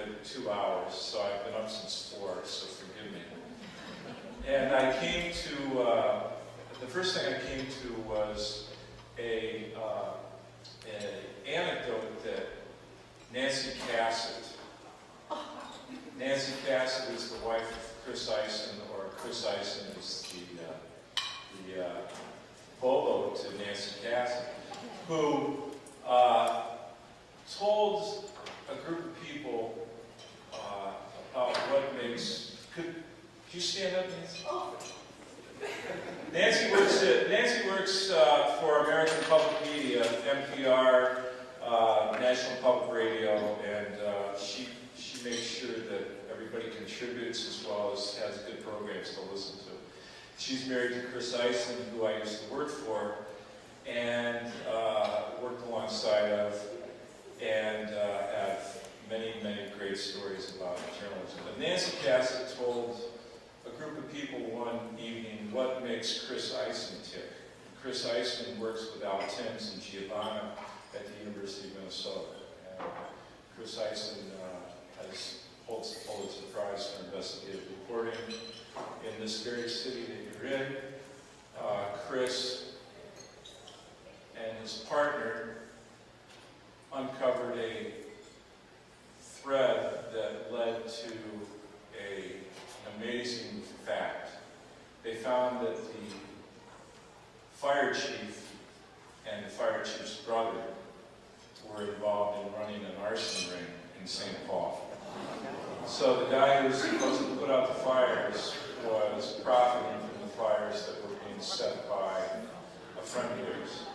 at 2 hours, so I've been up since 4, so forgive me. And I came to, the first thing I came to was an anecdote that Nancy Cassett is the wife of Chris Eisen, or Chris Eisen is the Bobo to Nancy Cassett, who told a group of people about what makes. Could you stand up, Nancy? Oh. Nancy works for American Public Media, NPR, National Public Radio, and she makes sure that everybody contributes as well as has good programs to listen to. She's married to Chris Eisen, who I used to work for, and worked alongside of, and have many, many great stories about journalism. But Nancy Cassett told a group of people one evening what makes Chris Eisen tick. Chris Eisen works with Al Timms and Giovanna at the University of Minnesota. And Chris Eisen holds the Pulitzer Prize for investigative reporting in this very city that you're in. Chris and his partner uncovered a thread that led to an amazing fact. They found that the fire chief and the fire chief's brother were involved in running an arson ring in St. Paul. So the guy who was supposed to put out the fires was profiting from the fires that were being set by a friend of theirs.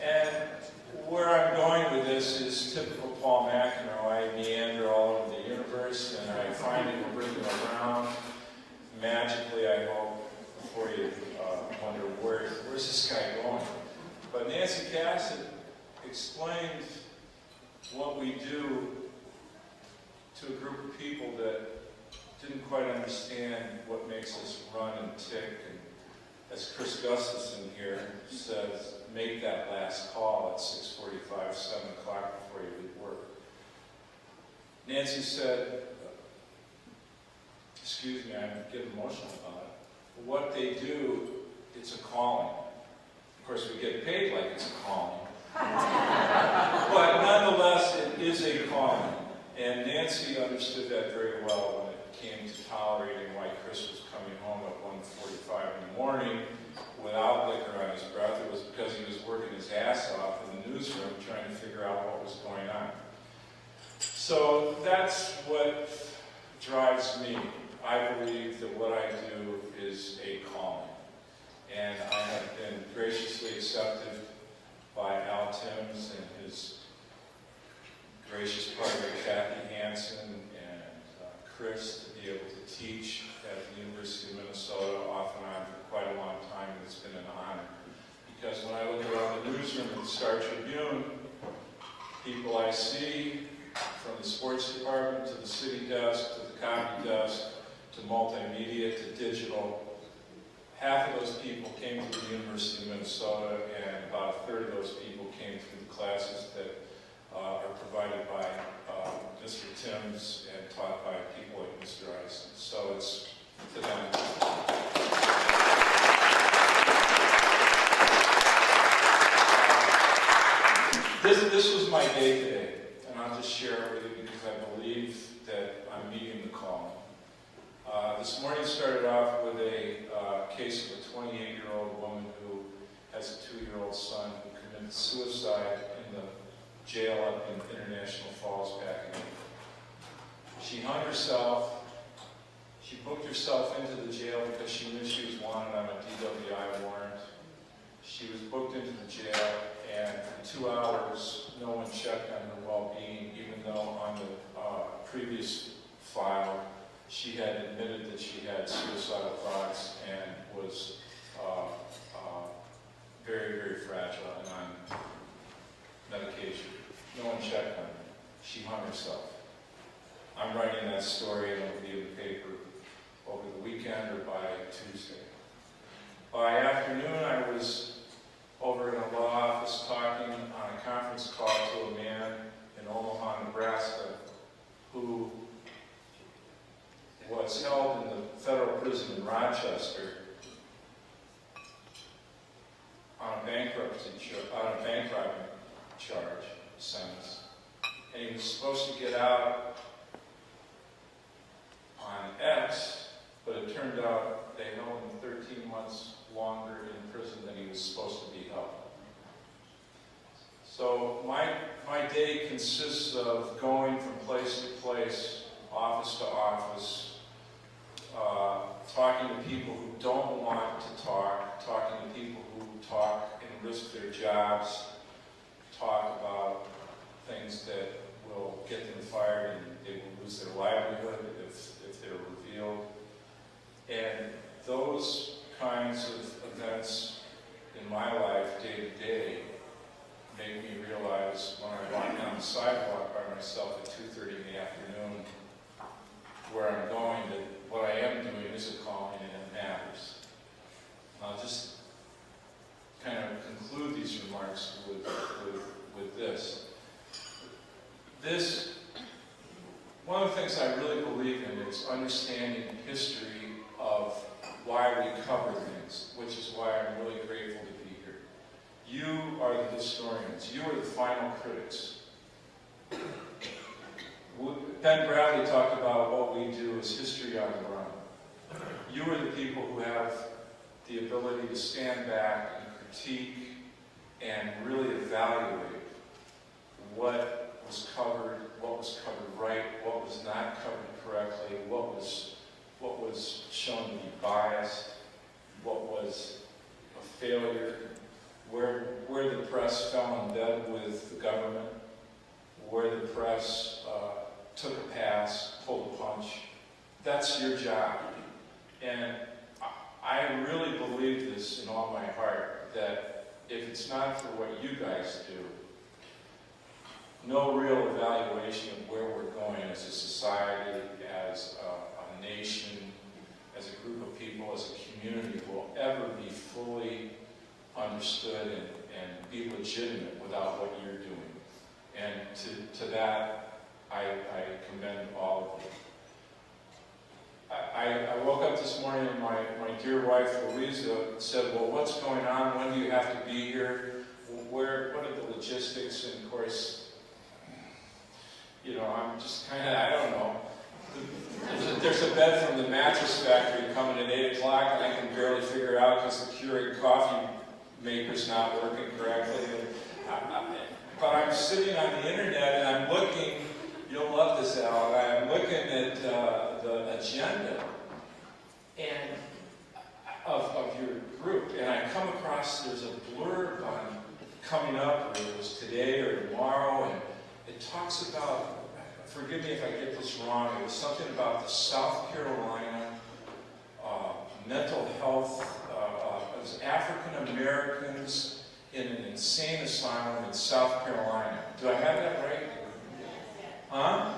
And where I'm going with this is typical Paul McEnroe. I meander all over the universe, and I finally will bring them around. Magically, I hope, before you wonder where's this guy going. But Nancy Cassett explained what we do to a group of people that didn't quite understand what makes us run and tick. And as Chris Gustafson here says, make that last call at 6:45, 7 o'clock before you leave work. Nancy said, excuse me, I'm getting emotional about it. But what they do, it's a calling. Of course, we get paid like it's a calling. But nonetheless, it is a calling. And Nancy understood that very well when it came to tolerating why Chris was coming home at 1:45 in the morning without liquor on his breath. It was because he was working his ass off in the newsroom trying to figure out what was going on. So that's what drives me. I believe that what I do is a calling. And I have been graciously accepted by Al Timms and his gracious partner Kathy Hansen and Chris to be able to teach at the University of Minnesota off and on for quite a long time, and it's been an honor. Because when I look around the newsroom at the Star Tribune, people I see from the sports department to the city desk to the copy desk to multimedia to digital, half of those people came to the University of Minnesota, and about a third of those people came through the classes that are provided by Mr. Timms and taught by people like Mr. Eisen. So it's to them. This was my day today, and I'll just share it with you because I believe that I'm meeting the calling. This morning started off with a case of a 28-year-old woman who has a 2-year-old son who committed suicide in the jail up in International Falls back in April. She hung herself. She booked herself into the jail because she knew she was wanted on a DWI warrant. She was booked into the jail, and for 2 hours, no one checked on her well-being, even though on the previous file, she had admitted that she had suicidal thoughts and was very, very fragile and on medication. No one checked on her. She hung herself. I'm writing that story and it'll be in the paper over the weekend or by Tuesday. By afternoon, I was over in a law office talking on a conference call to a man in Omaha, Nebraska, was held in the federal prison in Rochester on a bank robbery charge, sentence. And he was supposed to get out on X, but it turned out they held him 13 months longer in prison than he was supposed to be held. So my day consists of going from place to place, office to office, talking to people who don't want to talk, talking to people who talk and risk their jobs, talk about things that will get them fired and they will lose their livelihood if they're revealed. And those kinds of events in my life, day to day, make me realize when I walk down the sidewalk by myself at 2:30 in the afternoon, where I'm going, that what I am doing is a calling and it matters. I'll just kind of conclude these remarks with this. One of the things I really believe in is understanding the history of why we cover things, which is why I'm really grateful to be here. You are the historians. You are the final critics. Ben Bradley talked about what we do as history on the run. You are the people who have the ability to stand back and critique and really evaluate what was covered right, what was not covered correctly, what was shown to be biased, what was a failure, where the press fell in bed with the government, where the press took a pass, pulled a punch. That's your job. And I really believe this in all my heart, that if it's not for what you guys do, no real evaluation of where we're going as a society, as a nation, as a group of people, as a community will ever be fully understood and be legitimate without what you're doing. And to that, I commend all of you. I woke up this morning and my dear wife, Louisa, said, well, what's going on? When do you have to be here? What are the logistics? And of course, I'm just kind of, I don't know. There's a bed from the mattress factory coming at 8 o'clock and I can barely figure out because the Keurig coffee maker's not working correctly. But I'm sitting on the internet and I'm looking, you'll love this, Al, I'm looking at the agenda and of your group, and I come across, there's a blurb on coming up, or it was today or tomorrow, and it talks about, forgive me if I get this wrong, it was something about the South Carolina mental health, it was African Americans in an insane asylum in South Carolina. Do I have that right? Huh?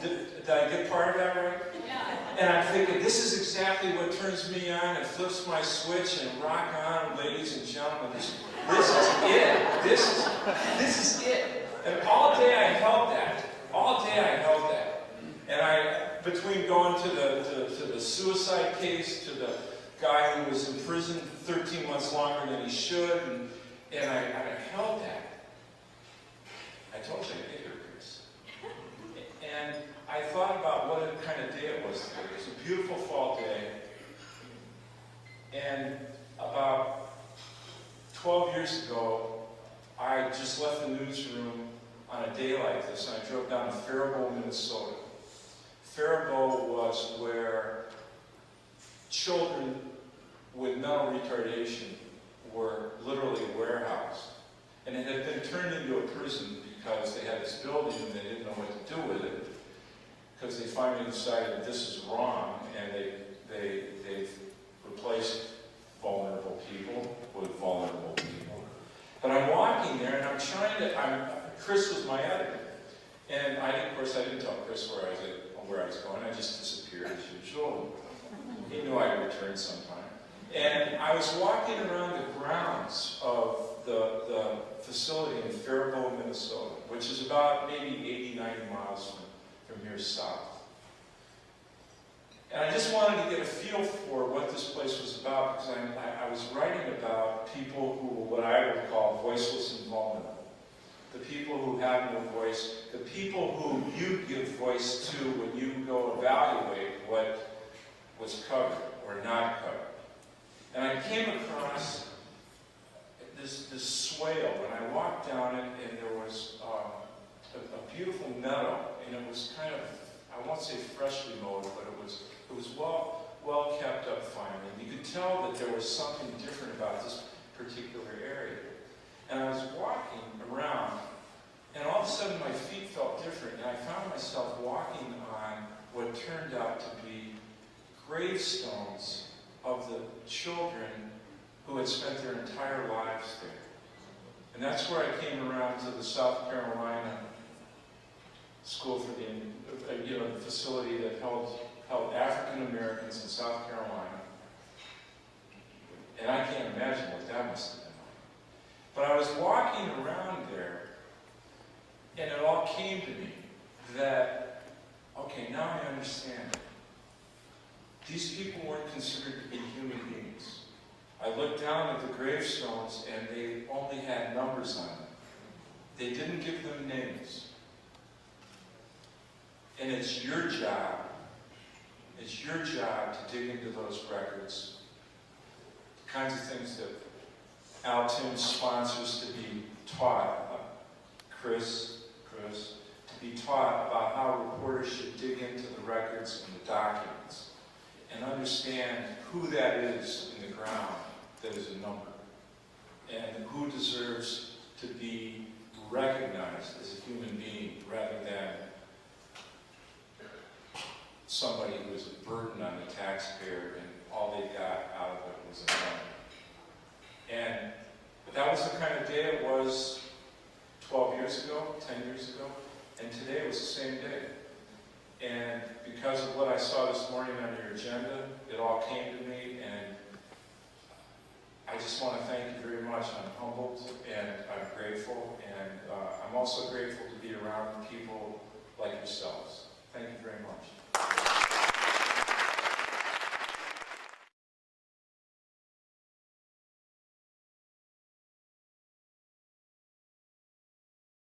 Did I get part of that right? Yeah. And I'm thinking, this is exactly what turns me on and flips my switch and rock on, ladies and gentlemen. This is it. This is it. And all day I held that. All day I held that. And between going to the suicide case, to the guy who was in prison 13 months longer than he should, and I held that. I told you I'd get here, Chris. And I thought about what kind of day it was today. It was a beautiful fall day. And about 12 years ago, I just left the newsroom on a day like this, and I drove down to Faribault, Minnesota. Faribault was where children with mental retardation were literally warehoused. And it had been turned into a prison because they had this building and they didn't know what to do with it, because they finally decided this is wrong, and they've replaced vulnerable people with vulnerable people. But I'm walking there and Chris was my editor. And of course I didn't tell Chris where I was going, I just disappeared as usual. He knew I'd return sometime. And I was walking around the grounds of the facility in Faribault, Minnesota, which is about maybe 80, 90 miles from here south. And I just wanted to get a feel for what this place was about, because I was writing about people who were what I would call voiceless and vulnerable. The people who have no voice, the people who you give voice to when you go evaluate what was covered or not covered. And I came across this swale, and I walked down it, and there was a beautiful meadow, and it was kind of, I won't say freshly mowed, but it was well kept up finally. And you could tell that there was something different about this particular area. And I was walking around, and all of a sudden my feet felt different, and I found myself walking on what turned out to be gravestones of the children who had spent their entire lives there. And that's where I came around to the South Carolina School for the facility that held African Americans in South Carolina. And I can't imagine what that must have been like. But I was walking around there, and it all came to me that, okay, now I understand. These people weren't considered to be human beings. I looked down at the gravestones, and they only had numbers on them. They didn't give them names. And it's your job to dig into those records. The kinds of things that Al Tim sponsors to be taught, Chris, to be taught about how reporters should dig into the records and the documents and understand who that is in the ground that is a number, and who deserves to be recognized as a human being rather than somebody who is a burden on the taxpayer and all they got out of it was a number. And that was the kind of day it was 12 years ago, 10 years ago, and today was the same day. And because of what I saw this morning on your agenda, it all came to me, and I just want to thank you very much. I'm humbled and I'm grateful, and I'm also grateful to be around people like yourselves.